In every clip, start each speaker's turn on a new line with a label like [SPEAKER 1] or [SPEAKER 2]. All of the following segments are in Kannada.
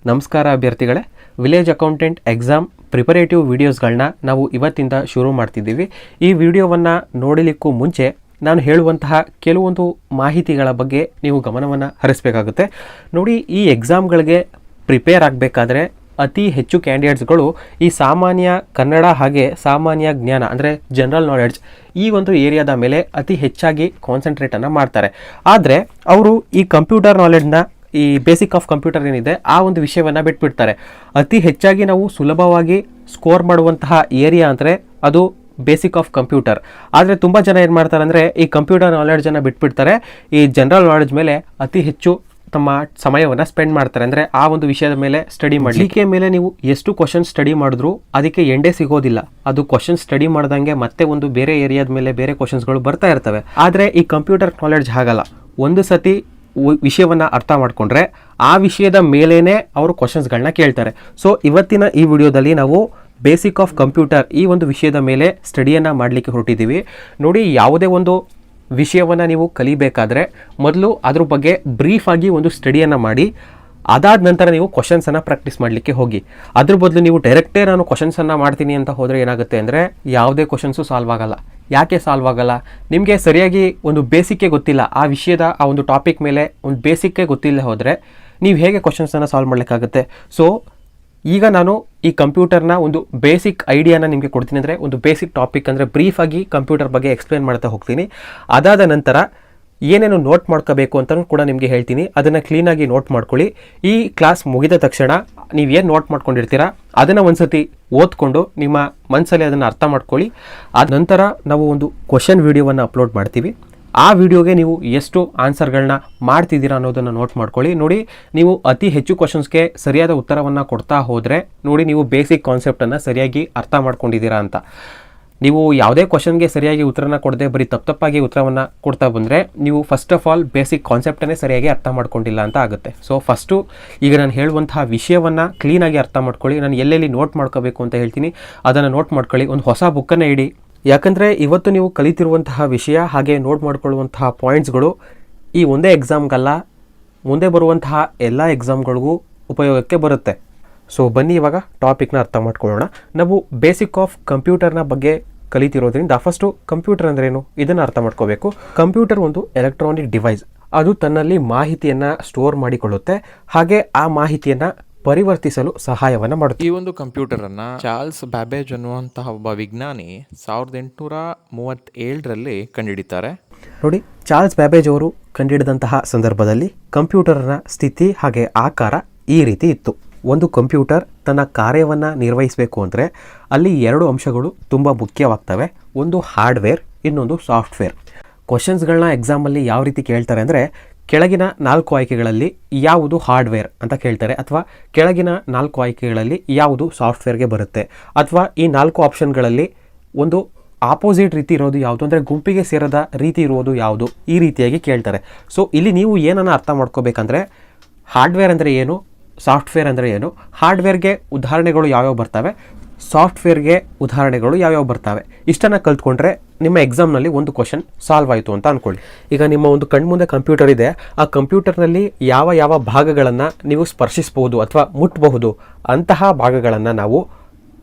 [SPEAKER 1] ನಮಸ್ಕಾರ ಅಭ್ಯರ್ಥಿಗಳೇ, ವಿಲೇಜ್ ಅಕೌಂಟೆಂಟ್ ಎಕ್ಸಾಮ್ ಪ್ರಿಪರೇಟಿವ್ ವಿಡಿಯೋಸ್ಗಳನ್ನ ನಾವು ಇವತ್ತಿಂದ ಶುರು ಮಾಡ್ತಿದ್ದೀವಿ. ಈ ವಿಡಿಯೋವನ್ನು ನೋಡಲಿಕ್ಕೂ ಮುಂಚೆ ನಾನು ಹೇಳುವಂತಹ ಕೆಲವೊಂದು ಮಾಹಿತಿಗಳ ಬಗ್ಗೆ ನೀವು ಗಮನವನ್ನು ಹರಿಸಬೇಕಾಗುತ್ತೆ. ನೋಡಿ, ಈ ಎಕ್ಸಾಮ್ಗಳಿಗೆ ಪ್ರಿಪೇರ್ ಆಗಬೇಕಾದ್ರೆ ಅತಿ ಹೆಚ್ಚು ಕ್ಯಾಂಡಿಡೇಟ್ಸ್ಗಳು ಈ ಸಾಮಾನ್ಯ ಕನ್ನಡ ಹಾಗೆ ಸಾಮಾನ್ಯ ಜ್ಞಾನ ಅಂದರೆ ಜನರಲ್ ನಾಲೆಡ್ಜ್ ಈ ಒಂದು ಏರಿಯಾದ ಮೇಲೆ ಅತಿ ಹೆಚ್ಚಾಗಿ ಕಾನ್ಸಂಟ್ರೇಟನ್ನು ಮಾಡ್ತಾರೆ. ಆದರೆ ಅವರು ಈ ಕಂಪ್ಯೂಟರ್ ನಾಲೆಡ್ಜ್ನ ಈ ಬೇಸಿಕ್ ಆಫ್ ಕಂಪ್ಯೂಟರ್ ಏನಿದೆ ಆ ಒಂದು ವಿಷಯವನ್ನು ಬಿಟ್ಬಿಡ್ತಾರೆ. ಅತಿ ಹೆಚ್ಚಾಗಿ ನಾವು ಸುಲಭವಾಗಿ ಸ್ಕೋರ್ ಮಾಡುವಂತಹ ಏರಿಯಾ ಅಂದರೆ ಅದು ಬೇಸಿಕ್ ಆಫ್ ಕಂಪ್ಯೂಟರ್. ಆದರೆ ತುಂಬ ಜನ ಏನು ಮಾಡ್ತಾರೆ ಅಂದರೆ ಈ ಕಂಪ್ಯೂಟರ್ ನಾಲೆಡ್ಜನ್ನು ಬಿಟ್ಬಿಡ್ತಾರೆ, ಈ ಜನರಲ್ ನಾಲೆಡ್ಜ್ ಮೇಲೆ ಅತಿ ಹೆಚ್ಚು ತಮ್ಮ ಸಮಯವನ್ನು ಸ್ಪೆಂಡ್ ಮಾಡ್ತಾರೆ. ಅಂದರೆ ಆ ಒಂದು ವಿಷಯದ ಮೇಲೆ ಸ್ಟಡಿ ಮಾಡಿ. GK ಮೇಲೆ ನೀವು ಎಷ್ಟು ಕ್ವಶನ್ ಸ್ಟಡಿ ಮಾಡಿದ್ರು ಅದಕ್ಕೆ ಎಂಡೇ ಸಿಗೋದಿಲ್ಲ. ಅದು ಕ್ವಶನ್ ಸ್ಟಡಿ ಮಾಡ್ದಂಗೆ ಮತ್ತೆ ಒಂದು ಬೇರೆ ಏರಿಯಾದ ಮೇಲೆ ಬೇರೆ ಕ್ವಶನ್ಸ್ಗಳು ಬರ್ತಾ ಇರ್ತವೆ. ಆದರೆ ಈ ಕಂಪ್ಯೂಟರ್ ನಾಲೆಡ್ಜ್ ಹಾಗಲ್ಲ. ಒಂದು ಸತಿ ವಿಷಯವನ್ನು ಅರ್ಥ ಮಾಡಿಕೊಂಡ್ರೆ ಆ ವಿಷಯದ ಮೇಲೇ ಅವರು ಕ್ವಶನ್ಸ್ಗಳನ್ನ ಕೇಳ್ತಾರೆ. ಸೊ ಇವತ್ತಿನ ಈ ವಿಡಿಯೋದಲ್ಲಿ ನಾವು ಬೇಸಿಕ್ ಆಫ್ ಕಂಪ್ಯೂಟರ್ ಈ ಒಂದು ವಿಷಯದ ಮೇಲೆ ಸ್ಟಡಿಯನ್ನು ಮಾಡಲಿಕ್ಕೆ ಹೊರಟಿದ್ದೀವಿ. ನೋಡಿ, ಯಾವುದೇ ಒಂದು ವಿಷಯವನ್ನು ನೀವು ಕಲಿಬೇಕಾದ್ರೆ ಮೊದಲು ಅದ್ರ ಬಗ್ಗೆ ಬ್ರೀಫಾಗಿ ಒಂದು ಸ್ಟಡಿಯನ್ನು ಮಾಡಿ, ಅದಾದ ನಂತರ ನೀವು ಕ್ವಶನ್ಸನ್ನು ಪ್ರಾಕ್ಟೀಸ್ ಮಾಡಲಿಕ್ಕೆ ಹೋಗಿ. ಅದ್ರ ಬದಲು ನೀವು ಡೈರೆಕ್ಟೇ ನಾನು ಕ್ವಶನ್ಸನ್ನು ಮಾಡ್ತೀನಿ ಅಂತ ಹೋದರೆ ಏನಾಗುತ್ತೆ ಅಂದರೆ ಯಾವುದೇ ಕ್ವಶನ್ಸು ಸಾಲ್ವ್ ಆಗಲ್ಲ. ಯಾಕೆ ಸಾಲ್ವ್ ಆಗಲ್ಲ? ನಿಮಗೆ ಸರಿಯಾಗಿ ಒಂದು ಬೇಸಿಕ್ಕೇ ಗೊತ್ತಿಲ್ಲ, ಆ ವಿಷಯದ ಆ ಒಂದು ಟಾಪಿಕ್ ಮೇಲೆ ಒಂದು ಬೇಸಿಕ್ಕೇ ಗೊತ್ತಿಲ್ಲ ಹೋದರೆ ನೀವು ಹೇಗೆ ಕ್ವಶನ್ಸನ್ನು ಸಾಲ್ವ್ ಮಾಡಲಿಕ್ಕಾಗುತ್ತೆ? ಸೊ ಈಗ ನಾನು ಈ ಕಂಪ್ಯೂಟರ್ನ ಒಂದು ಬೇಸಿಕ್ ಐಡಿಯಾನ ನಿಮಗೆ ಕೊಡ್ತೀನಿ. ಅಂದರೆ ಒಂದು ಬೇಸಿಕ್ ಟಾಪಿಕ್ ಅಂದರೆ ಬ್ರೀಫಾಗಿ ಕಂಪ್ಯೂಟರ್ ಬಗ್ಗೆ ಎಕ್ಸ್ಪ್ಲೇನ್ ಮಾಡ್ತಾ ಹೋಗ್ತೀನಿ. ಅದಾದ ನಂತರ ಏನೇನು ನೋಟ್ ಮಾಡ್ಕೋಬೇಕು ಅಂತಲೂ ಕೂಡ ನಿಮಗೆ ಹೇಳ್ತೀನಿ. ಅದನ್ನು ಕ್ಲೀನಾಗಿ ನೋಟ್ ಮಾಡ್ಕೊಳ್ಳಿ. ಈ ಕ್ಲಾಸ್ ಮುಗಿದ ತಕ್ಷಣ ನೀವೇನು ನೋಟ್ ಮಾಡ್ಕೊಂಡಿರ್ತೀರಾ ಅದನ್ನು ಒಂದ್ಸತಿ ಓದ್ಕೊಂಡು ನಿಮ್ಮ ಮನಸ್ಸಲ್ಲಿ ಅದನ್ನು ಅರ್ಥ ಮಾಡ್ಕೊಳ್ಳಿ. ಆದ ನಂತರ ನಾವು ಒಂದು ಕ್ವಶನ್ ವಿಡಿಯೋವನ್ನು ಅಪ್ಲೋಡ್ ಮಾಡ್ತೀವಿ. ಆ ವಿಡಿಯೋಗೆ ನೀವು ಎಷ್ಟು ಆನ್ಸರ್ಗಳನ್ನ ಮಾಡ್ತಿದ್ದೀರಾ ಅನ್ನೋದನ್ನು ನೋಟ್ ಮಾಡ್ಕೊಳ್ಳಿ. ನೋಡಿ, ನೀವು ಅತಿ ಹೆಚ್ಚು ಕ್ವಶನ್ಸ್ಗೆ ಸರಿಯಾದ ಉತ್ತರವನ್ನು ಕೊಡ್ತಾ ಹೋದರೆ ನೋಡಿ ನೀವು ಬೇಸಿಕ್ ಕಾನ್ಸೆಪ್ಟನ್ನು ಸರಿಯಾಗಿ ಅರ್ಥ ಮಾಡ್ಕೊಂಡಿದ್ದೀರಾ ಅಂತ. ನೀವು ಯಾವುದೇ ಕ್ವಶನ್ಗೆ ಸರಿಯಾಗಿ ಉತ್ತರನ ಕೊಡದೆ ಬರೀ ತಪ್ಪಾಗಿ ಉತ್ತರವನ್ನು ಕೊಡ್ತಾ ಬಂದರೆ ನೀವು ಫಸ್ಟ್ ಆಫ್ ಆಲ್ ಬೇಸಿಕ್ ಕಾನ್ಸೆಪ್ಟನ್ನೇ ಸರಿಯಾಗಿ ಅರ್ಥ ಮಾಡ್ಕೊಂಡಿಲ್ಲ ಅಂತ ಆಗುತ್ತೆ. ಸೊ ಫಸ್ಟು ಈಗ ನಾನು ಹೇಳುವಂತಹ ವಿಷಯವನ್ನು ಕ್ಲೀನಾಗಿ ಅರ್ಥ ಮಾಡ್ಕೊಳ್ಳಿ. ನಾನು ಎಲ್ಲೆಲ್ಲಿ ನೋಟ್ ಮಾಡ್ಕೋಬೇಕು ಅಂತ ಹೇಳ್ತೀನಿ ಅದನ್ನು ನೋಟ್ ಮಾಡ್ಕೊಳ್ಳಿ. ಒಂದು ಹೊಸ ಬುಕ್ಕನ್ನು ಇಡಿ. ಯಾಕಂದರೆ ಇವತ್ತು ನೀವು ಕಲಿತಿರುವಂತಹ ವಿಷಯ ಹಾಗೆ ನೋಟ್ ಮಾಡ್ಕೊಳ್ಳುವಂತಹ ಪಾಯಿಂಟ್ಸ್ಗಳು ಈ ಒಂದೇ ಎಕ್ಸಾಮ್ಗಲ್ಲ, ಮುಂದೆ ಬರುವಂತಹ ಎಲ್ಲ ಎಕ್ಸಾಮ್ಗಳಿಗೂ ಉಪಯೋಗಕ್ಕೆ ಬರುತ್ತೆ. ಸೊ ಬನ್ನಿ ಇವಾಗ ಟಾಪಿಕ್ನ ಅರ್ಥ ಮಾಡ್ಕೊಳ್ಳೋಣ. ನಾವು ಬೇಸಿಕ್ ಆಫ್ ಕಂಪ್ಯೂಟರ್ನ ಬಗ್ಗೆ ಕಲಿತಿರೋದ್ರಿಂದ ಫಸ್ಟು ಕಂಪ್ಯೂಟರ್ ಅಂದ್ರೇನು ಇದನ್ನು ಅರ್ಥ ಮಾಡ್ಕೋಬೇಕು. ಕಂಪ್ಯೂಟರ್ ಒಂದು ಎಲೆಕ್ಟ್ರಾನಿಕ್ ಡಿವೈಸ್. ಅದು ತನ್ನಲ್ಲಿ ಮಾಹಿತಿಯನ್ನು ಸ್ಟೋರ್ ಮಾಡಿಕೊಳ್ಳುತ್ತೆ, ಹಾಗೆ ಆ ಮಾಹಿತಿಯನ್ನು ಪರಿವರ್ತಿಸಲು ಸಹಾಯವನ್ನು ಮಾಡುತ್ತೆ.
[SPEAKER 2] ಈ ಒಂದು ಕಂಪ್ಯೂಟರನ್ನು ಚಾರ್ಲ್ಸ್ ಬ್ಯಾಬೇಜ್ ಅನ್ನುವಂತಹ ಒಬ್ಬ ವಿಜ್ಞಾನಿ 1837ರಲ್ಲಿ ಕಂಡುಹಿಡಿತಾರೆ.
[SPEAKER 1] ನೋಡಿ, ಚಾರ್ಲ್ಸ್ ಬ್ಯಾಬೇಜ್ ಅವರು ಕಂಡುಹಿಡಿದಂತಹ ಸಂದರ್ಭದಲ್ಲಿ ಕಂಪ್ಯೂಟರ್ನ ಸ್ಥಿತಿ ಹಾಗೆ ಆಕಾರ ಈ ರೀತಿ ಇತ್ತು. ಒಂದು ಕಂಪ್ಯೂಟರ್ ತನ್ನ ಕಾರ್ಯವನ್ನು ನಿರ್ವಹಿಸಬೇಕು ಅಂದರೆ ಅಲ್ಲಿ ಎರಡು ಅಂಶಗಳು ತುಂಬ ಮುಖ್ಯವಾಗ್ತವೆ. ಒಂದು ಹಾರ್ಡ್ವೇರ್, ಇನ್ನೊಂದು ಸಾಫ್ಟ್ವೇರ್. ಕ್ವಶನ್ಸ್ಗಳನ್ನ ಎಕ್ಸಾಮಲ್ಲಿ ಯಾವ ರೀತಿ ಕೇಳ್ತಾರೆ ಅಂದರೆ ಕೆಳಗಿನ 4 ಆಯ್ಕೆಗಳಲ್ಲಿ ಯಾವುದು ಹಾರ್ಡ್ವೇರ್ ಅಂತ ಕೇಳ್ತಾರೆ, ಅಥವಾ ಕೆಳಗಿನ 4 ಆಯ್ಕೆಗಳಲ್ಲಿ ಯಾವುದು ಸಾಫ್ಟ್ವೇರ್ಗೆ ಬರುತ್ತೆ, ಅಥವಾ ಈ 4 ಆಪ್ಷನ್ಗಳಲ್ಲಿ ಒಂದು ಆಪೋಸಿಟ್ ರೀತಿ ಇರೋದು ಯಾವುದು ಅಂದರೆ ಗುಂಪಿಗೆ ಸೇರದ ರೀತಿ ಇರುವುದು ಯಾವುದು, ಈ ರೀತಿಯಾಗಿ ಕೇಳ್ತಾರೆ. ಸೊ ಇಲ್ಲಿ ನೀವು ಏನನ್ನು ಅರ್ಥ ಮಾಡ್ಕೋಬೇಕಂದ್ರೆ ಹಾರ್ಡ್ವೇರ್ ಅಂದರೆ ಏನು, ಸಾಫ್ಟ್ವೇರ್ ಅಂದರೆ ಏನು, ಹಾರ್ಡ್ವೇರ್ಗೆ ಉದಾಹರಣೆಗಳು ಯಾವ್ಯಾವ ಬರ್ತವೆ, ಸಾಫ್ಟ್ವೇರ್ಗೆ ಉದಾಹರಣೆಗಳು ಯಾವ್ಯಾವ ಬರ್ತವೆ, ಇಷ್ಟನ್ನು ಕಲ್ತ್ಕೊಂಡ್ರೆ ನಿಮ್ಮ ಎಕ್ಸಾಮ್ನಲ್ಲಿ ಒಂದು ಕ್ವಶನ್ ಸಾಲ್ವ್ ಆಯಿತು ಅಂತ ಅಂದ್ಕೊಳ್ಳಿ. ಈಗ ನಿಮ್ಮ ಒಂದು ಕಣ್ಮುಂದೆ ಕಂಪ್ಯೂಟರ್ ಇದೆ. ಆ ಕಂಪ್ಯೂಟರ್ನಲ್ಲಿ ಯಾವ ಯಾವ ಭಾಗಗಳನ್ನು ನೀವು ಸ್ಪರ್ಶಿಸಬಹುದು ಅಥವಾ ಮುಟ್ಟಬಹುದು ಅಂತಹ ಭಾಗಗಳನ್ನು ನಾವು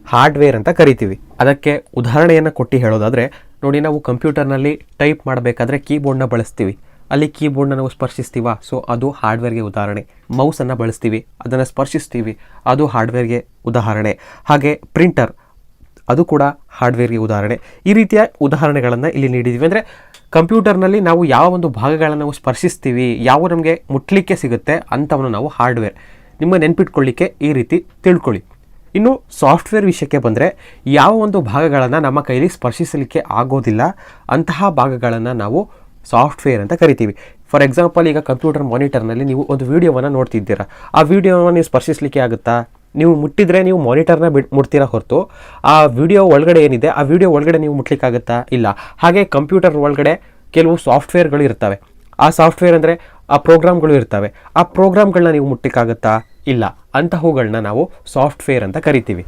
[SPEAKER 1] ಹಾರ್ಡ್ವೇರ್ ಅಂತ ಕರಿತೀವಿ. ಅದಕ್ಕೆ ಉದಾಹರಣೆಯನ್ನು ಕೊಟ್ಟು ಹೇಳೋದಾದರೆ ನೋಡಿ, ನಾವು ಕಂಪ್ಯೂಟರ್ನಲ್ಲಿ ಟೈಪ್ ಮಾಡಬೇಕಾದ್ರೆ ಕೀಬೋರ್ಡ್ನ ಬಳಸ್ತೀವಿ. ಅಲ್ಲಿ ಕೀಬೋರ್ಡ್ನ ನಾವು ಸ್ಪರ್ಶಿಸ್ತೀವ, ಸೊ ಅದು ಹಾರ್ಡ್ವೇರ್ಗೆ ಉದಾಹರಣೆ. ಮೌಸನ್ನು ಬಳಸ್ತೀವಿ, ಅದನ್ನು ಸ್ಪರ್ಶಿಸ್ತೀವಿ, ಅದು ಹಾರ್ಡ್ವೇರ್ಗೆ ಉದಾಹರಣೆ. ಹಾಗೆ ಪ್ರಿಂಟರ್, ಅದು ಕೂಡ ಹಾರ್ಡ್ವೇರ್ಗೆ ಉದಾಹರಣೆ. ಈ ರೀತಿಯ ಉದಾಹರಣೆಗಳನ್ನು ಇಲ್ಲಿ ನೀಡಿದ್ದೀವಿ. ಅಂದರೆ ಕಂಪ್ಯೂಟರ್ನಲ್ಲಿ ನಾವು ಯಾವ ಒಂದು ಭಾಗಗಳನ್ನು ನಾವು ಸ್ಪರ್ಶಿಸ್ತೀವಿ, ಯಾವ ನಮಗೆ ಮುಟ್ಲಿಕ್ಕೆ ಸಿಗುತ್ತೆ ಅಂಥವನ್ನು ನಾವು ಹಾರ್ಡ್ವೇರ್. ನಿಮ್ಮ ನೆನ್ಪಿಟ್ಕೊಳ್ಳಿಕ್ಕೆ ಈ ರೀತಿ ತಿಳ್ಕೊಳ್ಳಿ. ಇನ್ನು ಸಾಫ್ಟ್ವೇರ್ ವಿಷಯಕ್ಕೆ ಬಂದರೆ ಯಾವ ಒಂದು ಭಾಗಗಳನ್ನು ನಮ್ಮ ಕೈಲಿ ಸ್ಪರ್ಶಿಸಲಿಕ್ಕೆ ಆಗೋದಿಲ್ಲ ಅಂತಹ ಭಾಗಗಳನ್ನು ನಾವು ಸಾಫ್ಟ್ವೇರ್ ಅಂತ ಕರಿತೀವಿ. ಫಾರ್ ಎಕ್ಸಾಂಪಲ್, ಈಗ ಕಂಪ್ಯೂಟರ್ ಮಾನಿಟರ್ನಲ್ಲಿ ನೀವು ಒಂದು ವಿಡಿಯೋವನ್ನು ನೋಡ್ತಿದ್ದೀರಾ. ಆ ವಿಡಿಯೋವನ್ನು ನೀವು ಸ್ಪರ್ಶಿಸಲಿಕ್ಕೆ ಆಗುತ್ತಾ? ನೀವು ಮುಟ್ಟಿದರೆ ನೀವು ಮಾನಿಟರ್ನ ಮುಟ್ತೀರಾ ಹೊರತು ಆ ವಿಡಿಯೋ ಒಳಗಡೆ ಏನಿದೆ ಆ ವಿಡಿಯೋ ಒಳಗಡೆ ನೀವು ಮುಟ್ಲಿಕ್ಕಾಗುತ್ತಾ? ಇಲ್ಲ. ಹಾಗೆ ಕಂಪ್ಯೂಟರ್ ಒಳಗಡೆ ಕೆಲವು ಸಾಫ್ಟ್ವೇರ್ಗಳು ಇರ್ತವೆ. ಆ ಸಾಫ್ಟ್ವೇರ್ ಅಂದರೆ ಆ ಪ್ರೋಗ್ರಾಮ್ಗಳು ಇರ್ತವೆ. ಆ ಪ್ರೋಗ್ರಾಮ್ಗಳನ್ನ ನೀವು ಮುಟ್ಲಿಕ್ಕಾಗುತ್ತಾ? ಇಲ್ಲ. ಅಂತಹವುಗಳನ್ನ ನಾವು ಸಾಫ್ಟ್ವೇರ್ ಅಂತ ಕರಿತೀವಿ.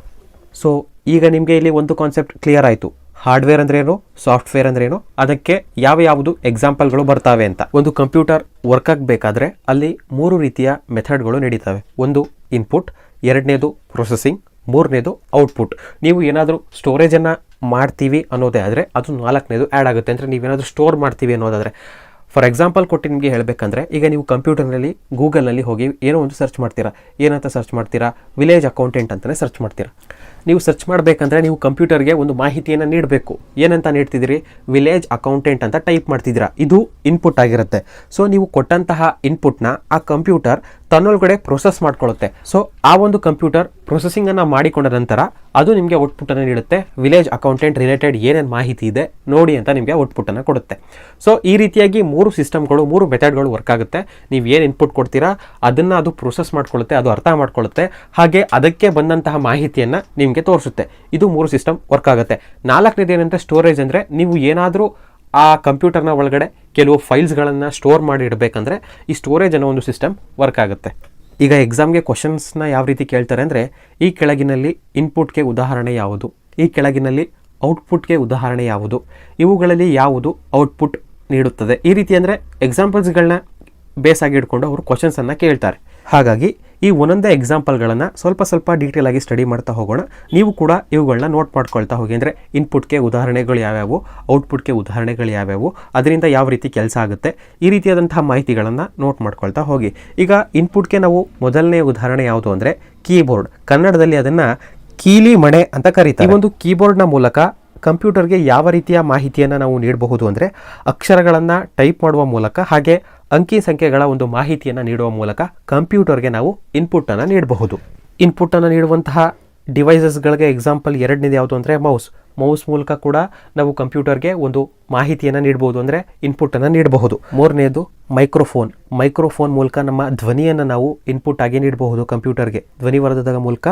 [SPEAKER 1] ಸೊ ಈಗ ನಿಮಗೆ ಇಲ್ಲಿ ಒಂದು ಕಾನ್ಸೆಪ್ಟ್ ಕ್ಲಿಯರ್ ಆಯಿತು. ಹಾರ್ಡ್ವೇರ್ ಅಂದ್ರೆ ಏನು, ಸಾಫ್ಟ್ವೇರ್ ಅಂದ್ರೆ ಏನು, ಅದಕ್ಕೆ ಯಾವುದು ಎಕ್ಸಾಂಪಲ್ಗಳು ಬರ್ತಾವೆ ಅಂತ. ಒಂದು ಕಂಪ್ಯೂಟರ್ ವರ್ಕ್ ಆಗಬೇಕಾದ್ರೆ ಅಲ್ಲಿ 3 ರೀತಿಯ ಮೆಥಡ್ಗಳು ನಡೀತವೆ. ಒಂದು ಇನ್ಪುಟ್, ಎರಡನೇದು ಪ್ರೊಸೆಸಿಂಗ್, ಮೂರನೇದು ಔಟ್ಪುಟ್. ನೀವು ಏನಾದರೂ ಸ್ಟೋರೇಜನ್ನು ಮಾಡ್ತೀವಿ ಅನ್ನೋದೇ ಆದರೆ ಅದು 4ನೇದು ಆ್ಯಡ್ ಆಗುತ್ತೆ. ಅಂದರೆ ನೀವೇನಾದರೂ ಸ್ಟೋರ್ ಮಾಡ್ತೀವಿ ಅನ್ನೋದಾದರೆ, ಫಾರ್ ಎಕ್ಸಾಂಪಲ್ ಕೊಟ್ಟು ನಿಮಗೆ ಹೇಳಬೇಕಂದ್ರೆ, ಈಗ ನೀವು ಕಂಪ್ಯೂಟರ್ನಲ್ಲಿ ಗೂಗಲ್ನಲ್ಲಿ ಹೋಗಿ ಏನೋ ಒಂದು ಸರ್ಚ್ ಮಾಡ್ತೀರಾ. ಏನಂತ ಸರ್ಚ್ ಮಾಡ್ತೀರಾ? ವಿಲೇಜ್ ಅಕೌಂಟೆಂಟ್ ಅಂತಲೇ ಸರ್ಚ್ ಮಾಡ್ತೀರಾ. ನೀವು ಸರ್ಚ್ ಮಾಡಬೇಕಂದ್ರೆ ನೀವು ಕಂಪ್ಯೂಟರ್ಗೆ ಒಂದು ಮಾಹಿತಿಯನ್ನು ನೀಡಬೇಕು. ಏನಂತ ನೀಡ್ತಿದ್ದೀರಿ? ವಿಲೇಜ್ ಅಕೌಂಟೆಂಟ್ ಅಂತ ಟೈಪ್ ಮಾಡ್ತಿದ್ದೀರಾ. ಇದು ಇನ್ಪುಟ್ ಆಗಿರುತ್ತೆ. ಸೊ ನೀವು ಕೊಟ್ಟಂತಹ ಇನ್ಪುಟ್ನ ಆ ಕಂಪ್ಯೂಟರ್ ತನ್ನೊಳಗಡೆ ಪ್ರೊಸೆಸ್ ಮಾಡ್ಕೊಳ್ಳುತ್ತೆ. ಸೊ ಆ ಒಂದು ಕಂಪ್ಯೂಟರ್ ಪ್ರೊಸೆಸಿಂಗನ್ನು ಮಾಡಿಕೊಂಡ ನಂತರ ಅದು ನಿಮಗೆ ಔಟ್ಪುಟ್ಟನ್ನು ನೀಡುತ್ತೆ. ವಿಲೇಜ್ ಅಕೌಂಟೆಂಟ್ ರಿಲೇಟೆಡ್ ಏನೇನು ಮಾಹಿತಿ ಇದೆ ನೋಡಿ ಅಂತ ನಿಮಗೆ ಔಟ್ಪುಟ್ಟನ್ನು ಕೊಡುತ್ತೆ. ಸೊ ಈ ರೀತಿಯಾಗಿ 3 ಸಿಸ್ಟಮ್ಗಳು, 3 ಮೆಥಡ್ಗಳು ವರ್ಕ್ ಆಗುತ್ತೆ. ನೀವು ಏನು ಇನ್ಪುಟ್ ಕೊಡ್ತೀರಾ ಅದನ್ನು ಅದು ಪ್ರೊಸೆಸ್ ಮಾಡ್ಕೊಳ್ಳುತ್ತೆ, ಅದು ಅರ್ಥ ಮಾಡ್ಕೊಳ್ಳುತ್ತೆ, ಹಾಗೆ ಅದಕ್ಕೆ ಬಂದಂತಹ ಮಾಹಿತಿಯನ್ನು ನಿಮಗೆ ತೋರಿಸುತ್ತೆ. ಇದು 3 ಸಿಸ್ಟಮ್ ವರ್ಕ್ ಆಗುತ್ತೆ. 4ನೇದು ಏನಂದರೆ ಸ್ಟೋರೇಜ್. ಅಂದರೆ ನೀವು ಏನಾದರೂ ಆ ಕಂಪ್ಯೂಟರ್ನ ಒಳಗಡೆ ಕೆಲವು ಫೈಲ್ಸ್ಗಳನ್ನು ಸ್ಟೋರ್ ಮಾಡಿ ಇಡಬೇಕಂದ್ರೆ ಈ ಸ್ಟೋರೇಜ್ ಅನ್ನೋ ಒಂದು ಸಿಸ್ಟಮ್ ವರ್ಕ್ ಆಗುತ್ತೆ. ಈಗ ಎಕ್ಸಾಮ್ಗೆ ಕ್ವಶನ್ಸ್ನ ಯಾವ ರೀತಿ ಕೇಳ್ತಾರೆ ಅಂದರೆ, ಈ ಕೆಳಗಿನಲ್ಲಿ ಇನ್ಪುಟ್ಗೆ ಉದಾಹರಣೆ ಯಾವುದು, ಈ ಕೆಳಗಿನಲ್ಲಿ ಔಟ್ಪುಟ್ಗೆ ಉದಾಹರಣೆ ಯಾವುದು, ಇವುಗಳಲ್ಲಿ ಯಾವುದು ಔಟ್ಪುಟ್ ನೀಡುತ್ತದೆ. ಈ ರೀತಿ ಅಂದರೆ ಎಕ್ಸಾಂಪಲ್ಸ್ಗಳನ್ನ ಬೇಸಾಗಿ ಇಟ್ಕೊಂಡು ಅವರು ಕ್ವಶನ್ಸನ್ನು ಕೇಳ್ತಾರೆ. ಹಾಗಾಗಿ ಈ ಒಂದೊಂದೇ ಎಕ್ಸಾಂಪಲ್ಗಳನ್ನು ಸ್ವಲ್ಪ ಡೀಟೇಲ್ ಆಗಿ ಸ್ಟಡಿ ಮಾಡ್ತಾ ಹೋಗೋಣ. ನೀವು ಕೂಡ ಇವುಗಳನ್ನ ನೋಟ್ ಮಾಡ್ಕೊಳ್ತಾ ಹೋಗಿ. ಅಂದರೆ ಇನ್ಪುಟ್ಗೆ ಉದಾಹರಣೆಗಳು ಯಾವ್ಯಾವು, ಔಟ್ಪುಟ್ಗೆ ಉದಾಹರಣೆಗಳು ಯಾವ್ಯಾವು, ಅದರಿಂದ ಯಾವ ರೀತಿ ಕೆಲಸ ಆಗುತ್ತೆ, ಈ ರೀತಿಯಾದಂತಹ ಮಾಹಿತಿಗಳನ್ನು ನೋಟ್ ಮಾಡ್ಕೊಳ್ತಾ ಹೋಗಿ. ಈಗ ಇನ್ಪುಟ್ಗೆ ನಾವು ಮೊದಲನೇ ಉದಾಹರಣೆ ಯಾವುದು ಅಂದರೆ ಕೀಬೋರ್ಡ್. ಕನ್ನಡದಲ್ಲಿ ಅದನ್ನು ಕೀಲಿ ಮಣೆ ಅಂತ ಕರೀತಾರೆ. ಈ ಒಂದು ಕೀಬೋರ್ಡ್ನ ಮೂಲಕ ಕಂಪ್ಯೂಟರ್ಗೆ ಯಾವ ರೀತಿಯ ಮಾಹಿತಿಯನ್ನು ನಾವು ನೀಡಬಹುದು ಅಂದರೆ, ಅಕ್ಷರಗಳನ್ನು ಟೈಪ್ ಮಾಡುವ ಮೂಲಕ ಹಾಗೆ ಅಂಕಿ ಸಂಖ್ಯೆಗಳ ಒಂದು ಮಾಹಿತಿಯನ್ನು ನೀಡುವ ಮೂಲಕ ಕಂಪ್ಯೂಟರ್ಗೆ ನಾವು ಇನ್ಪುಟ್ಟನ್ನು ನೀಡಬಹುದು. ಇನ್ಪುಟ್ಟನ್ನು ನೀಡುವಂತಹ ಡಿವೈಸಸ್ಗಳಿಗೆ ಎಕ್ಸಾಂಪಲ್ 2ನೇದು ಯಾವುದು ಅಂದರೆ ಮೌಸ್ ಮೂಲಕ ಕೂಡ ನಾವು ಕಂಪ್ಯೂಟರ್ಗೆ ಒಂದು ಮಾಹಿತಿಯನ್ನು ನೀಡಬಹುದು, ಅಂದರೆ ಇನ್ಪುಟ್ಟನ್ನು ನೀಡಬಹುದು. 3ನೇದು ಮೈಕ್ರೋಫೋನ್ ಮೂಲಕ ನಮ್ಮ ಧ್ವನಿಯನ್ನು ನಾವು ಇನ್ಪುಟ್ ಆಗಿ ನೀಡಬಹುದು ಕಂಪ್ಯೂಟರ್ಗೆ. ಧ್ವನಿವರ್ಧಕದ ಮೂಲಕ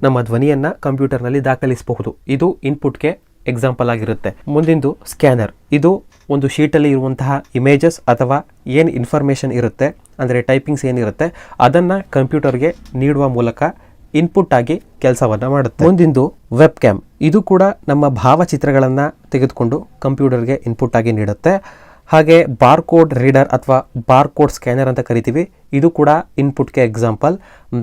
[SPEAKER 1] ನಮ್ಮ ಧ್ವನಿಯನ್ನು ಕಂಪ್ಯೂಟರ್ನಲ್ಲಿ ದಾಖಲಿಸಬಹುದು. ಇದು ಇನ್ಪುಟ್ಗೆ ಎಕ್ಸಾಂಪಲ್ ಆಗಿರುತ್ತೆ. ಮುಂದಿಂದು ಸ್ಕ್ಯಾನರ್. ಇದು ಒಂದು ಶೀಟಲ್ಲಿ ಇರುವಂತಹ ಇಮೇಜಸ್ ಅಥವಾ ಏನು ಇನ್ಫಾರ್ಮೇಷನ್ ಇರುತ್ತೆ, ಅಂದರೆ ಟೈಪಿಂಗ್ಸ್ ಏನಿರುತ್ತೆ, ಅದನ್ನು ಕಂಪ್ಯೂಟರ್ಗೆ ನೀಡುವ ಮೂಲಕ ಇನ್ಪುಟ್ ಆಗಿ ಕೆಲಸವನ್ನು ಮಾಡುತ್ತೆ. ಮುಂದಿಂದು ವೆಬ್ ಕ್ಯಾಮ್. ಇದು ಕೂಡ ನಮ್ಮ ಭಾವಚಿತ್ರಗಳನ್ನು ತೆಗೆದುಕೊಂಡು ಕಂಪ್ಯೂಟರ್ಗೆ ಇನ್ಪುಟ್ ಆಗಿ ನೀಡುತ್ತೆ. ಹಾಗೆ ಬಾರ್ಕೋಡ್ ರೀಡರ್ ಅಥವಾ ಬಾರ್ಕೋಡ್ ಸ್ಕ್ಯಾನರ್ ಅಂತ ಕರಿತೀವಿ. ಇದು ಕೂಡ ಇನ್ಪುಟ್ಗೆ ಎಕ್ಸಾಂಪಲ್.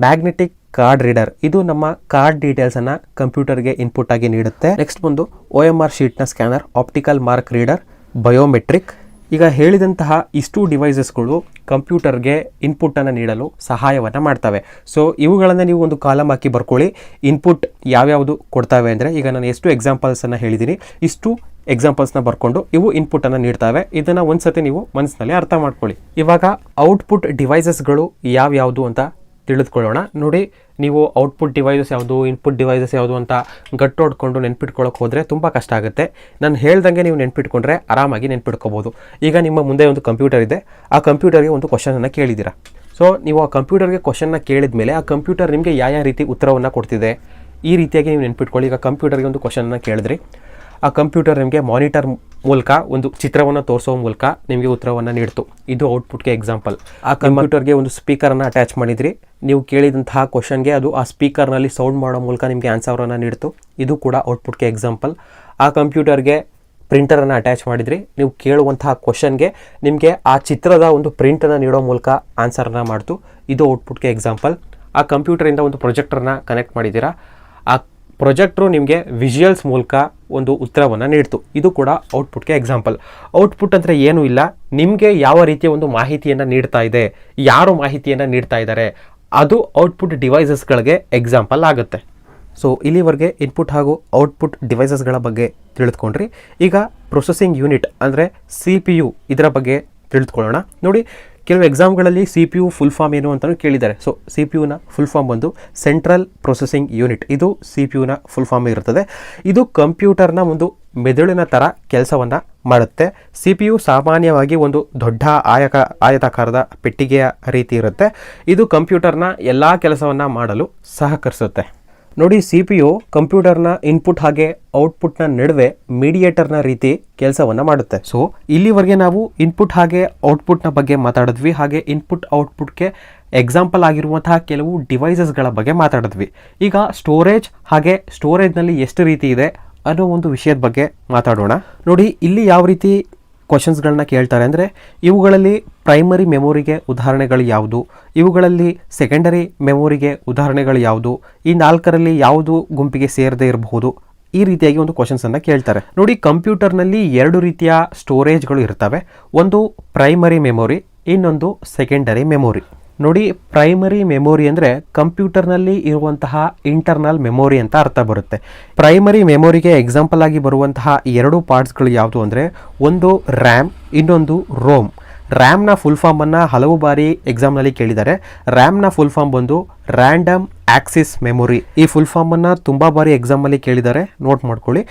[SPEAKER 1] Magnetic card reader. ಇದು ನಮ್ಮ ಕಾರ್ಡ್ ಡೀಟೇಲ್ಸನ್ನು ಕಂಪ್ಯೂಟರ್ಗೆ ಇನ್ಪುಟ್ ಆಗಿ ನೀಡುತ್ತೆ. ನೆಕ್ಸ್ಟ್ ಬಂದು OMR ಶೀಟ್ನ scanner, optical mark reader, biometric. ಈಗ ಹೇಳಿದಂತಹ ಇಷ್ಟು ಡಿವೈಸಸ್ಗಳು ಕಂಪ್ಯೂಟರ್ಗೆ ಇನ್ಪುಟ್ಟನ್ನು ನೀಡಲು ಸಹಾಯವನ್ನು ಮಾಡ್ತವೆ. ಸೊ ಇವುಗಳನ್ನು ನೀವು ಒಂದು ಕಾಲಮ್ ಹಾಕಿ ಬರ್ಕೊಳ್ಳಿ. ಇನ್ಪುಟ್ ಯಾವ್ಯಾವುದು ಕೊಡ್ತವೆ ಅಂದರೆ, ಈಗ ನಾನು ಎಷ್ಟು ಎಕ್ಸಾಂಪಲ್ಸನ್ನು ಹೇಳಿದ್ದೀನಿ, ಇಷ್ಟು ಎಕ್ಸಾಂಪಲ್ಸ್ನ ಬರ್ಕೊಂಡು ಇವು ಇನ್ಪುಟ್ಟನ್ನು ನೀಡ್ತವೆ. ಇದನ್ನು ಒಂದ್ಸತಿ ನೀವು ಮನಸ್ಸಿನಲ್ಲಿ ಅರ್ಥ ಮಾಡ್ಕೊಳ್ಳಿ. ಇವಾಗ ಔಟ್ಪುಟ್ ಡಿವೈಸಸ್ಗಳು ಯಾವ್ಯಾವುದು ಅಂತ ತಿಳಿದುಕೊಳ್ಳೋಣ. ನೋಡಿ, ನೀವು ಔಟ್ಪುಟ್ ಡಿವೈಸಸ್ ಯಾವುದು, ಇನ್ಪುಟ್ ಡಿವೈಸಸ್ ಯಾವುದು ಅಂತ ಗಟ್ಟೋಡ್ಕೊಂಡು ನೆನ್ಪಿಟ್ಕೊಳ್ಳೋಕೆ ಹೋದರೆ ತುಂಬ ಕಷ್ಟ ಆಗುತ್ತೆ. ನಾನು ಹೇಳ್ದಂಗೆ ನೀವು ನೆನ್ಪಿಟ್ಕೊಂಡ್ರೆ ಆರಾಮಾಗಿ ನೆನ್ಪಿಟ್ಕೋಬೋದು. ಈಗ ನಿಮ್ಮ ಮುಂದೆ ಒಂದು ಕಂಪ್ಯೂಟರ್ ಇದೆ. ಆ ಕಂಪ್ಯೂಟರ್ಗೆ ಒಂದು ಕ್ವಶನನ್ನು ಕೇಳಿದ್ದೀರಾ. ಸೊ ನೀವು ಆ ಕಂಪ್ಯೂಟರ್ಗೆ ಕ್ವಶನ್ನ ಕೇಳಿದ ಮೇಲೆ ಆ ಕಂಪ್ಯೂಟರ್ ನಿಮಗೆ ಯಾವ ರೀತಿ ಉತ್ತರವನ್ನು ಕೊಡ್ತಿದೆ, ಈ ರೀತಿಯಾಗಿ ನೀವು ನೆನ್ಪಿಟ್ಕೊಳ್ಳಿ. ಈಗ ಕಂಪ್ಯೂಟರ್ಗೆ ಒಂದು ಕ್ವಶನನ್ನು ಕೇಳಿದ್ರಿ, ಆ ಕಂಪ್ಯೂಟರ್ ನಿಮಗೆ ಮಾನಿಟರ್ ಮೂಲಕ ಒಂದು ಚಿತ್ರವನ್ನು ತೋರಿಸೋ ಮೂಲಕ ನಿಮಗೆ ಉತ್ತರವನ್ನು ನೀಡ್ತು. ಇದು ಔಟ್ಪುಟ್ಗೆ ಎಕ್ಸಾಂಪಲ್. ಆ ಕಂಪ್ಯೂಟರ್ಗೆ ಒಂದು ಸ್ಪೀಕರನ್ನು ಅಟ್ಯಾಚ್ ಮಾಡಿದ್ರಿ, ನೀವು ಕೇಳಿದಂತಹ ಕ್ವಶನ್ಗೆ ಅದು ಆ ಸ್ಪೀಕರ್ನಲ್ಲಿ ಸೌಂಡ್ ಮಾಡೋ ಮೂಲಕ ನಿಮಗೆ ಆನ್ಸರನ್ನು ನೀಡ್ತು. ಇದು ಕೂಡ ಔಟ್ಪುಟ್ಗೆ ಎಕ್ಸಾಂಪಲ್. ಆ ಕಂಪ್ಯೂಟರ್ಗೆ ಪ್ರಿಂಟರನ್ನು ಅಟ್ಯಾಚ್ ಮಾಡಿದ್ರಿ, ನೀವು ಕೇಳುವಂತಹ ಕ್ವಶನ್ಗೆ ನಿಮಗೆ ಆ ಚಿತ್ರದ ಒಂದು ಪ್ರಿಂಟನ್ನು ನೀಡೋ ಮೂಲಕ ಆನ್ಸರನ್ನು ಮಾಡ್ತು. ಇದು ಔಟ್ಪುಟ್ಗೆ ಎಕ್ಸಾಂಪಲ್. ಆ ಕಂಪ್ಯೂಟರಿಂದ ಒಂದು ಪ್ರೊಜೆಕ್ಟರ್ನ ಕನೆಕ್ಟ್ ಮಾಡಿದ್ದೀರಾ, ಆ ಪ್ರೊಜೆಕ್ಟ್ರು ನಿಮಗೆ ವಿಜುವಲ್ಸ್ ಮೂಲಕ ಒಂದು ಉತ್ತರವನ್ನು ನೀಡ್ತು. ಇದು ಕೂಡ ಔಟ್ಪುಟ್ಗೆ ಎಕ್ಸಾಂಪಲ್. ಔಟ್ಪುಟ್ ಅಂದರೆ ಏನೂ ಇಲ್ಲ, ನಿಮಗೆ ಯಾವ ರೀತಿಯ ಒಂದು ಮಾಹಿತಿಯನ್ನು ನೀಡ್ತಾ ಇದೆ, ಯಾರು ಮಾಹಿತಿಯನ್ನು ನೀಡ್ತಾ ಇದ್ದಾರೆ, ಅದು ಔಟ್ಪುಟ್ ಡಿವೈಸಸ್ಗಳಿಗೆ ಎಕ್ಸಾಂಪಲ್ ಆಗುತ್ತೆ. ಸೊ ಇಲ್ಲಿವರೆಗೆ ಇನ್ಪುಟ್ ಹಾಗೂ ಔಟ್ಪುಟ್ ಡಿವೈಸಸ್ಗಳ ಬಗ್ಗೆ ತಿಳಿದುಕೊಂಡ್ರಿ. ಈಗ ಪ್ರೊಸೆಸಿಂಗ್ ಯೂನಿಟ್ ಅಂದರೆ CPU ಇದರ ಬಗ್ಗೆ ತಿಳಿದುಕೊಳ್ಳೋಣ. ನೋಡಿ, ಕೆಲವು ಎಕ್ಸಾಮ್ಗಳಲ್ಲಿ CPU ಫುಲ್ ಫಾರ್ಮ್ ಏನು ಅಂತಲೂ ಕೇಳಿದ್ದಾರೆ. ಸೊ CPUನ ಫುಲ್ ಫಾರ್ಮ್ ಬಂದು ಸೆಂಟ್ರಲ್ ಪ್ರೊಸೆಸಿಂಗ್ ಯೂನಿಟ್. ಇದು CPUನ ಫುಲ್ ಫಾರ್ಮ್ ಇರುತ್ತದೆ. ಇದು ಕಂಪ್ಯೂಟರ್ನ ಒಂದು ಮೆದುಳಿನ ಥರ ಕೆಲಸವನ್ನು ಮಾಡುತ್ತೆ. CPU ಸಾಮಾನ್ಯವಾಗಿ ಒಂದು ದೊಡ್ಡ ಆಯತಾಕಾರದ ಪೆಟ್ಟಿಗೆಯ ರೀತಿ ಇರುತ್ತೆ. ಇದು ಕಂಪ್ಯೂಟರ್ನ ಎಲ್ಲ ಕೆಲಸವನ್ನು ಮಾಡಲು ಸಹಕರಿಸುತ್ತೆ. ನೋಡಿ, CPU ಕಂಪ್ಯೂಟರ್ನ ಇನ್ಪುಟ್ ಹಾಗೆ ಔಟ್ಪುಟ್ನ ನಡುವೆ ಮೀಡಿಯೇಟರ್ನ ರೀತಿ ಕೆಲಸವನ್ನು ಮಾಡುತ್ತೆ. ಸೊ ಇಲ್ಲಿವರೆಗೆ ನಾವು ಇನ್ಪುಟ್ ಹಾಗೆ ಔಟ್ಪುಟ್ನ ಬಗ್ಗೆ ಮಾತಾಡಿದ್ವಿ, ಹಾಗೆ ಇನ್ಪುಟ್ ಔಟ್ಪುಟ್ಗೆ ಎಕ್ಸಾಂಪಲ್ ಆಗಿರುವಂತಹ ಕೆಲವು ಡಿವೈಸಸ್ಗಳ ಬಗ್ಗೆ ಮಾತಾಡಿದ್ವಿ. ಈಗ ಸ್ಟೋರೇಜ್ ಹಾಗೆ ಸ್ಟೋರೇಜ್ನಲ್ಲಿ ಎಷ್ಟು ರೀತಿ ಇದೆ ಅನ್ನೋ ಒಂದು ವಿಷಯದ ಬಗ್ಗೆ ಮಾತಾಡೋಣ. ನೋಡಿ, ಇಲ್ಲಿ ಯಾವ ರೀತಿ ಕ್ವಶನ್ಸ್ಗಳನ್ನ ಕೇಳ್ತಾರೆ ಅಂದರೆ, ಇವುಗಳಲ್ಲಿ ಪ್ರೈಮರಿ ಮೆಮೊರಿಗೆ ಉದಾಹರಣೆಗಳು ಯಾವುದು, ಇವುಗಳಲ್ಲಿ ಸೆಕೆಂಡರಿ ಮೆಮೊರಿಗೆ ಉದಾಹರಣೆಗಳು ಯಾವುದು, ಈ ನಾಲ್ಕರಲ್ಲಿ ಯಾವುದು ಗುಂಪಿಗೆ ಸೇರದೇ ಇರಬಹುದು, ಈ ರೀತಿಯಾಗಿ ಒಂದು ಕ್ವಶನ್ಸನ್ನು ಕೇಳ್ತಾರೆ. ನೋಡಿ, ಕಂಪ್ಯೂಟರ್ನಲ್ಲಿ ಎರಡು ರೀತಿಯ ಸ್ಟೋರೇಜ್ಗಳು ಇರ್ತವೆ. ಒಂದು ಪ್ರೈಮರಿ ಮೆಮೊರಿ, ಇನ್ನೊಂದು ಸೆಕೆಂಡರಿ ಮೆಮೊರಿ. ನೋಡಿ, ಪ್ರೈಮರಿ ಮೆಮೊರಿ ಅಂದರೆ ಕಂಪ್ಯೂಟರ್ನಲ್ಲಿ ಇರುವಂತಹ ಇಂಟರ್ನಲ್ ಮೆಮೊರಿ ಅಂತ ಅರ್ಥ ಬರುತ್ತೆ. ಪ್ರೈಮರಿ ಮೆಮೊರಿಗೆ ಎಕ್ಸಾಂಪಲ್ ಆಗಿ ಬರುವಂತಹ ಎರಡು ಪಾರ್ಟ್ಸ್ಗಳು ಯಾವುದು ಅಂದರೆ, ಒಂದು ರ್ಯಾಮ್, ಇನ್ನೊಂದು ರೋಮ್. ರ್ಯಾಮ್ನ ಫುಲ್ ಫಾರ್ಮನ್ನು ಹಲವು ಬಾರಿ ಎಕ್ಸಾಮ್ನಲ್ಲಿ ಕೇಳಿದ್ದಾರೆ. ರ್ಯಾಮ್ನ ಫುಲ್ ಫಾರ್ಮ್ ಬಂದು ರ್ಯಾಂಡಮ್ ಆಕ್ಸಿಸ್ ಮೆಮೊರಿ. ಈ ಫುಲ್ ಫಾರ್ಮನ್ನು ತುಂಬ ಬಾರಿ ಎಕ್ಸಾಮಲ್ಲಿ ಕೇಳಿದ್ದಾರೆ, ನೋಟ್ ಮಾಡ್ಕೊಳ್ಳಿ.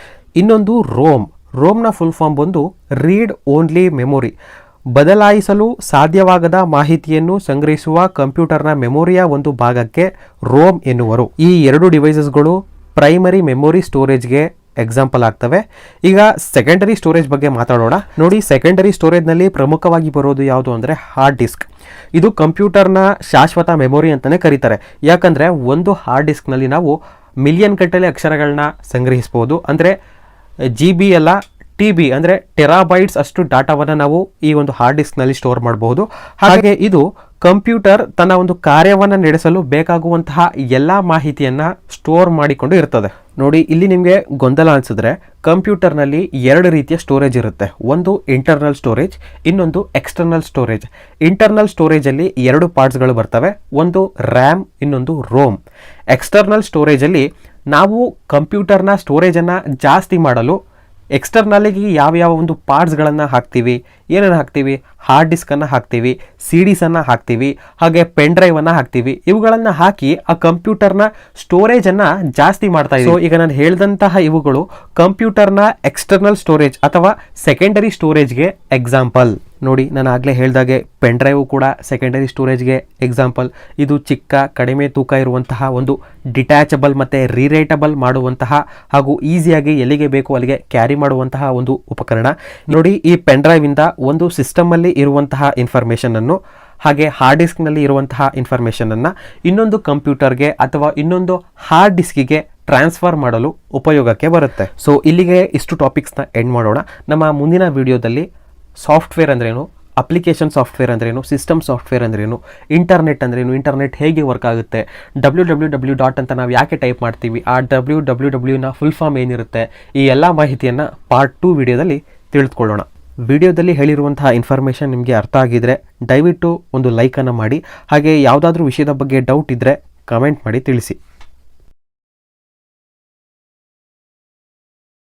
[SPEAKER 1] ಇನ್ನೊಂದು ರೋಮ್ನ ಫುಲ್ ಫಾರ್ಮ್ ಬಂದು ರೀಡ್ ಓನ್ಲಿ ಮೆಮೊರಿ. ಬದಲಾಯಿಸಲು ಸಾಧ್ಯವಾಗದ ಮಾಹಿತಿಯನ್ನು ಸಂಗ್ರಹಿಸುವ ಕಂಪ್ಯೂಟರ್ನ ಮೆಮೊರಿಯ ಒಂದು ಭಾಗಕ್ಕೆ ರೋಮ್ ಎನ್ನುವರು. ಈ ಎರಡು ಡಿವೈಸಸ್ಗಳು ಪ್ರೈಮರಿ ಮೆಮೊರಿ ಸ್ಟೋರೇಜ್ಗೆ ಎಕ್ಸಾಂಪಲ್ ಆಗ್ತವೆ. ಈಗ ಸೆಕೆಂಡರಿ ಸ್ಟೋರೇಜ್ ಬಗ್ಗೆ ಮಾತಾಡೋಣ. ನೋಡಿ, ಸೆಕೆಂಡರಿ ಸ್ಟೋರೇಜ್ನಲ್ಲಿ ಪ್ರಮುಖವಾಗಿ ಬರೋದು ಯಾವುದು ಅಂದರೆ ಹಾರ್ಡ್ ಡಿಸ್ಕ್. ಇದು ಕಂಪ್ಯೂಟರ್ನ ಶಾಶ್ವತ ಮೆಮೊರಿ ಅಂತಲೇ ಕರೀತಾರೆ. ಯಾಕಂದರೆ ಒಂದು ಹಾರ್ಡ್ ಡಿಸ್ಕ್ನಲ್ಲಿ ನಾವು ಮಿಲಿಯನ್ ಗಟ್ಟಲೆ ಅಕ್ಷರಗಳನ್ನ ಸಂಗ್ರಹಿಸ್ಬೋದು. ಅಂದರೆ GB ಅಲ್ಲ, TB ಅಂದರೆ ಟೆರಾಬೈಟ್ಸ್ ಅಷ್ಟು ಡಾಟಾವನ್ನು ನಾವು ಈ ಒಂದು ಹಾರ್ಡ್ ಡಿಸ್ಕ್ನಲ್ಲಿ ಸ್ಟೋರ್ ಮಾಡಬಹುದು. ಹಾಗೆ ಇದು ಕಂಪ್ಯೂಟರ್ ತನ್ನ ಒಂದು ಕಾರ್ಯವನ್ನು ನಡೆಸಲು ಬೇಕಾಗುವಂತಹ ಎಲ್ಲ ಮಾಹಿತಿಯನ್ನು ಸ್ಟೋರ್ ಮಾಡಿಕೊಂಡು ಇರ್ತದೆ. ನೋಡಿ, ಇಲ್ಲಿ ನಿಮಗೆ ಗೊಂದಲ ಅನಿಸಿದ್ರೆ, ಕಂಪ್ಯೂಟರ್ನಲ್ಲಿ ಎರಡು ರೀತಿಯ ಸ್ಟೋರೇಜ್ ಇರುತ್ತೆ. ಒಂದು ಇಂಟರ್ನಲ್ ಸ್ಟೋರೇಜ್, ಇನ್ನೊಂದು ಎಕ್ಸ್ಟರ್ನಲ್ ಸ್ಟೋರೇಜ್. ಇಂಟರ್ನಲ್ ಸ್ಟೋರೇಜಲ್ಲಿ ಎರಡು ಪಾರ್ಟ್ಸ್ಗಳು ಬರ್ತವೆ. ಒಂದು ರ್ಯಾಮ್, ಇನ್ನೊಂದು ರೋಮ್. ಎಕ್ಸ್ಟರ್ನಲ್ ಸ್ಟೋರೇಜಲ್ಲಿ ನಾವು ಕಂಪ್ಯೂಟರ್ನ ಸ್ಟೋರೇಜನ್ನು ಜಾಸ್ತಿ ಮಾಡಲು ಎಕ್ಸ್ಟರ್ನಲಿಗೆ ಯಾವ್ಯಾವ ಒಂದು ಪಾರ್ಟ್ಸ್ಗಳನ್ನು ಹಾಕ್ತೀವಿ, ಏನೇನು ಹಾಕ್ತೀವಿ, ಹಾರ್ಡ್ ಡಿಸ್ಕನ್ನು ಹಾಕ್ತೀವಿ, CDಸನ್ನು ಹಾಕ್ತೀವಿ, ಹಾಗೆ ಪೆನ್ ಡ್ರೈವನ್ನು ಹಾಕ್ತೀವಿ. ಇವುಗಳನ್ನು ಹಾಕಿ ಆ ಕಂಪ್ಯೂಟರ್ನ ಸ್ಟೋರೇಜನ್ನು ಜಾಸ್ತಿ ಮಾಡ್ತಾ ಇದ್ದೀವಿ. ಸೊ ಈಗ ನಾನು ಹೇಳಿದಂತಹ ಇವುಗಳು ಕಂಪ್ಯೂಟರ್ನ ಎಕ್ಸ್ಟರ್ನಲ್ ಸ್ಟೋರೇಜ್ ಅಥವಾ ಸೆಕೆಂಡರಿ ಸ್ಟೋರೇಜ್ಗೆ ಎಕ್ಸಾಂಪಲ್. ನೋಡಿ, ನಾನು ಆಗಲೇ ಹೇಳಿದಾಗೆ ಪೆನ್ ಡ್ರೈವು ಕೂಡ ಸೆಕೆಂಡರಿ ಸ್ಟೋರೇಜ್ಗೆ ಎಕ್ಸಾಂಪಲ್. ಇದು ಚಿಕ್ಕ, ಕಡಿಮೆ ತೂಕ ಇರುವಂತಹ ಒಂದು ಡಿಟ್ಯಾಚಬಲ್ ಮತ್ತು ರೀರೈಟಬಲ್ ಮಾಡುವಂತಹ ಹಾಗೂ ಈಸಿಯಾಗಿ ಎಲ್ಲಿಗೆ ಬೇಕು ಅಲ್ಲಿಗೆ ಕ್ಯಾರಿ ಮಾಡುವಂತಹ ಒಂದು ಉಪಕರಣ. ನೋಡಿ, ಈ ಪೆನ್ ಡ್ರೈವಿಂದ ಒಂದು ಸಿಸ್ಟಮಲ್ಲಿ ಇರುವಂತಹ ಇನ್ಫಾರ್ಮೇಷನನ್ನು ಹಾಗೆ ಹಾರ್ಡ್ ಡಿಸ್ಕ್ನಲ್ಲಿ ಇರುವಂತಹ ಇನ್ಫಾರ್ಮೇಷನನ್ನು ಇನ್ನೊಂದು ಕಂಪ್ಯೂಟರ್ಗೆ ಅಥವಾ ಇನ್ನೊಂದು ಹಾರ್ಡ್ ಡಿಸ್ಕಿಗೆ ಟ್ರಾನ್ಸ್ಫರ್ ಮಾಡಲು ಉಪಯೋಗಕ್ಕೆ ಬರುತ್ತೆ. ಸೊ ಇಲ್ಲಿಗೆ ಇಷ್ಟು ಟಾಪಿಕ್ಸ್ನ ಎಂಡ್ ಮಾಡೋಣ. ನಮ್ಮ ಮುಂದಿನ ವಿಡಿಯೋದಲ್ಲಿ ಸಾಫ್ಟ್ವೇರ್ ಅಂದ್ರೇನು, ಅಪ್ಲಿಕೇಶನ್ ಸಾಫ್ಟ್ವೇರ್ ಅಂದ್ರೇನು, ಸಿಸ್ಟಮ್ ಸಾಫ್ಟ್ವೇರ್ ಅಂದ್ರೇನು, ಇಂಟರ್ನೆಟ್ ಅಂದ್ರೇನು, ಇಂಟರ್ನೆಟ್ ಹೇಗೆ ವರ್ಕ್ ಆಗುತ್ತೆ, www ಅಂತ ನಾವು ಯಾಕೆ ಟೈಪ್ ಮಾಡ್ತೀವಿ, ಆ www ಫುಲ್ ಫಾರ್ಮ್ ಏನಿರುತ್ತೆ, ಈ ಎಲ್ಲ ಮಾಹಿತಿಯನ್ನು ಪಾರ್ಟ್ 2 ವಿಡಿಯೋದಲ್ಲಿ ತಿಳಿದುಕೊಳ್ಳೋಣ. ವಿಡಿಯೋದಲ್ಲಿ ಹೇಳಿರುವಂತಹ ಇನ್ಫಾರ್ಮೇಷನ್ ನಿಮಗೆ ಅರ್ಥ ಆಗಿದ್ರೆ ದಯವಿಟ್ಟು ಒಂದು ಲೈಕನ್ನು ಮಾಡಿ. ಹಾಗೆ ಯಾವುದಾದ್ರೂ ವಿಷಯದ ಬಗ್ಗೆ ಡೌಟ್ ಇದ್ದರೆ ಕಮೆಂಟ್ ಮಾಡಿ ತಿಳಿಸಿ.